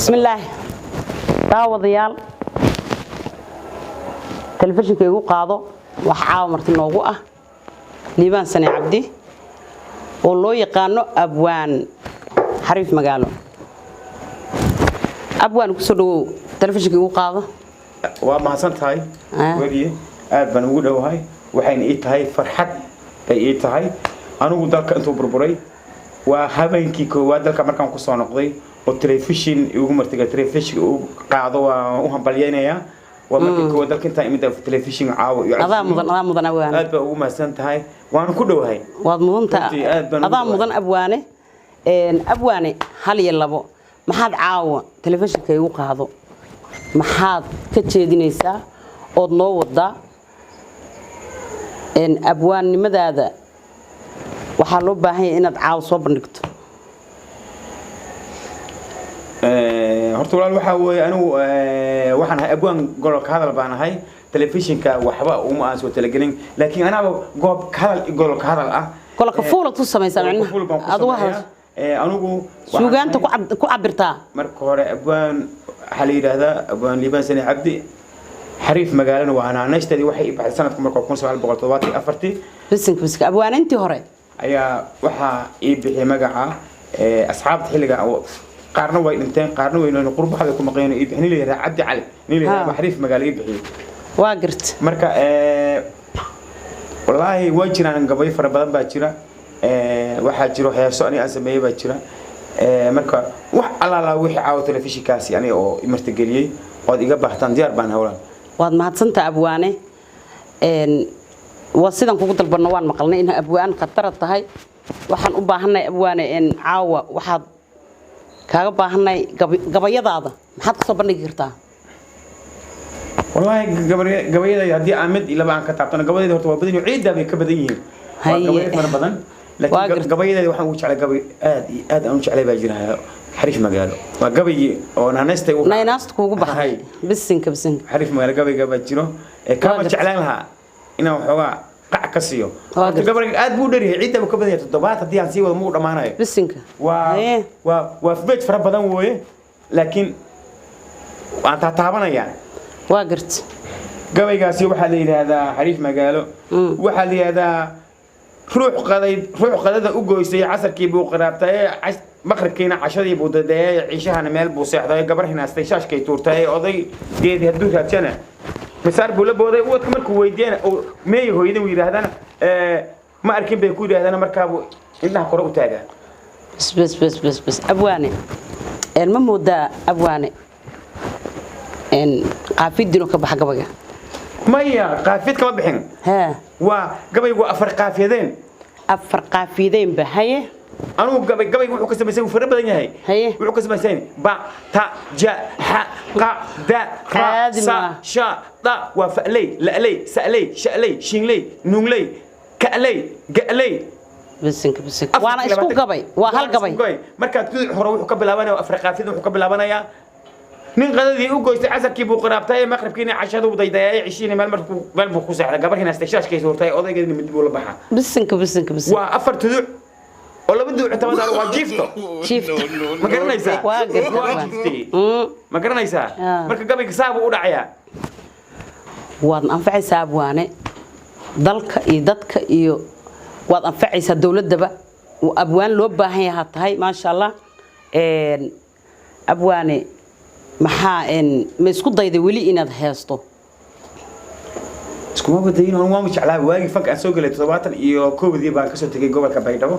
بسم الله daawadayaal telefishinka igu qaado wax caaw marti noogu ah liibaan sane cabdi oo loo yaqaano abwaan xariif magaalo abwaan ku soo dhaw telefishinka igu qaado waa mahadsan tahay wadiye aad baan ugu dhawahay waxayna ii tahay farxad ay ii tahay anigu dalka intuu burburay waa habeenkii koowaad dalka markaan ku soo noqday oo telefishin ugu martiga telefishin uu qaado waa u hambalyeynaya waa markii koowaad dalka inta imida telefishin caawo iyo adaa mudan abwaan aad baan ugu mahadsan tahay waan ku dhawahay waad mudanta adaa mudan abwaane hal iyo labo maxaad caawo telefishinka igu qaado maxaad ka jeedinaysaa ood noo wadaa abwaannimadaada waxaa loo baahan yahay inaad caawo soo bandhigto horta walaal waxa weeye anigu waxaan ahay abwaan gololka hadal baan ahay telefishinka waxba uma aan soo talagelin laakiin anaaba goob gololka hadal ah gololka fuula tu samaysaa macnaha aad waxa anigu suugaanta ku cabirtaa marka hore abwaan waxa la yiraahdaa abwaan liibaan sani cabdi xariif magaalana waa anaanaysteedii waxay i baxday sanadka markuu 1974 bisinka abwaanantii hore ayaa waxa ii bixiyay magaca asxaabta xilliga qaarna way dhinteen qaarna way noqon qurbaxda ku maqeen ii bixin leeyahay Cabdi Cali leeyahay xariif magaalo ii bixiyay waa gart marka wallahi way jiraan gabay fara badan baa jira waxa jiro heeso ani aan sameeyay baa jira marka wax alaala wixii caaw telefishinkaasi ani oo martigeliyay oo iga baahtan diyaar baan hawlan waad mahadsantaa abwaane waa sidan kugu dalbano waan maqalnay in abwaan khatar tahay waxaan u baahanay abwaane caawa waxaad kaaga baahanay gabayadaada maxaad ka soo bandhigi kartaa wallahi gabayada hadii aamid ilaa aan ka taabtana gabayada horta waa badan iyo ciidda bay ka badan yihiin waa gabayada fara badan laakiin gabayada waxaan u jeclay gabay aad aan u jeclay baa jira xariif magaalo waa gabay oo naanaysta uu naanaysta kugu baxay bisinka xariif magaalo gabayga baa jiro kama jeclaan lahaa inaan waxoogaa qac ka siiyo gabayga aad buu dheeryahay ciidda uu ka badan yahay 7 hadii aan sii wado muu dhamaanayo bisinka waa fbeej fara badan weeye laakiin waan taabanaya waa gart gabaygaasi waxa la yiraahdaa xariif magaalo waxa la yiraahdaa ruux qadada u gooysay casarkii buu qaraabtay maqribkiina cashadii buu dadeeyay ciishahana meel buu seexday gabar hinaastay shaashkay tuurtay oday geedi haduu raajana misaar buu la booday wadka markuu weydiiyana oo meey hooyada uu yiraahdana ma arkin bay ku yiraahdana markaa buu indhaha kor u taagaa bas abwaane ma moodaa abwaane qaafidino ka bax gabayga maya qaafid kama bixin waa gabaygu afar qaafideen ba haye anu gabaygu wuxuu ka sameeyay fara badan yahay wuxuu ka sameeyay ba ta ja ha qa da ra sa sha da wa fa'lay la'lay sa'lay sha'lay shinlay nunglay ka'lay ga'lay bisinka waana isku gabay waa hal gabay marka hore wuxuu ka bilaabanayaa afar qaafid wuxuu ka bilaabanayaa nin qadadii u goystay casarkii buu qaraabtay maqribkiina cashadu u dayday cishina meel buu ku saxday gabarkina istaashkay suurtay odaygeedina mid buu la baxaa bisinka waa afar tuduc oo laba duuc tabada waa jiifto ma garanaysaa waa jiftay ma garanaysaa marka gabayga saabu u dhacayaa waad anfacaysaa abwaane dalka iyo dadka iyo waad anfacaysaa dawladaba abwaan loo baahan yahay tahay ma sha Allah abwaane maxaa ma isku dayday wali inaad heesto isku ma badayno waan jeclaa waagi fanka soo galay 7 iyo koobadii baan ka soo tagay gobolka Baydhabo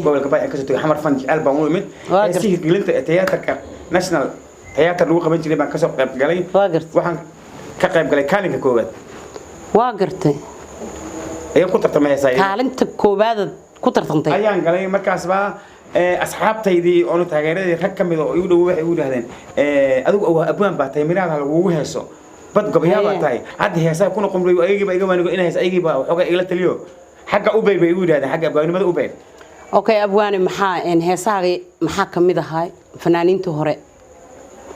gobolka Baydhabo ka soo tagay xamar fan jecel baan u imid si gelinta tiyaatarka national tiyaatar lagu qaban jiray baan ka soo qayb galay waxaan ka qayb galay kaalinka koowaad waa gartay ayaan ku tartamay kaalinta koowaad ku tartantay ayaan galay markaas baa asxaabtaydii oo taageeradii rag kamid oo igu dhow waxay u yiraahdeen adigu abwaan baa tahay miraad lagu heeso bad gabayaba tahay hadda heesaa kuna qumray ayagiiba iga waanigo in hees ayagiiba xoga ila taliyo xagga u beey igu yiraahdeen xagga abwaanimada u beey okay abwaani maxaa heesaaga maxaa kamid ahay fanaaniinta hore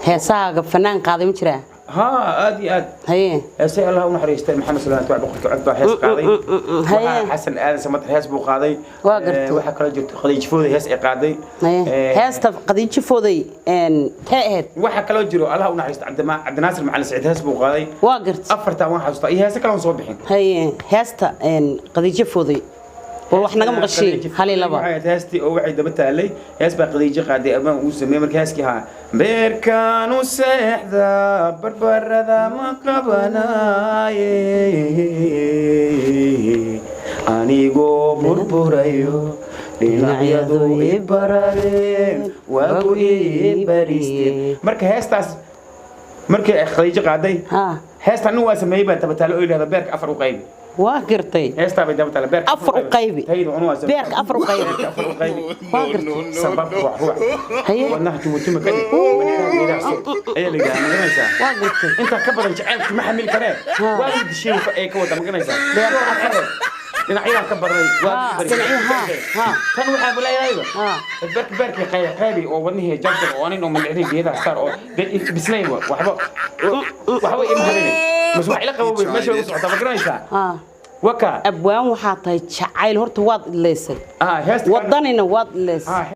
heesaaga fanaan qaaday ma jiraa ها ادي اد هي سي الله ونحريست محمد صلى الله عليه وسلم عقد هيس قاضي حسن ادم سمت هيس بو قاضي waxa kala jirto qadiij fooday hees ay qaaday heesta qadiij fooday taahad waxa kala jiro allah u naxariisto cabdinaasir macalin saciid hees buu qaaday waa gartay afarta waan xasuusta iyo hees kala soo bixin haye heesta qadiij fooday wax naga maqashay hal laba heesti oo waxay daba taalay hees baa qadiij qaaday ama uu sameeyay markii heeskii ha beerkan u seexda barbarada ma qabanaaye anigoo burburayo dhinacyadu ibarareen waagu ibariste marka heestaas markii ay qadiij qaaday heestan waa sameeyay baa daba taalo oo ilaahay beerka afar u qaybi waa gartay heesta bay daba taalo beerka afar u qaybi beerka afar u qaybi waa gartay sabab ruux haye wana tumutima kali ay liga maganaysa waa gartay inta ka badan jaceelki ma xamil kareen waa dishay ay ka wada maganaysa beerka afar dhinacyada ka baray waa kan waxa bulayayba beerka qaybi oo wadnihi jabtar oo anin oo malcidi geeda star oo bisnay waxba imharin mas wax ila qabo meesha ugu socota maganaysa waka abwaan waxa tahay jacayl horta waad leesay wadanina waad leesay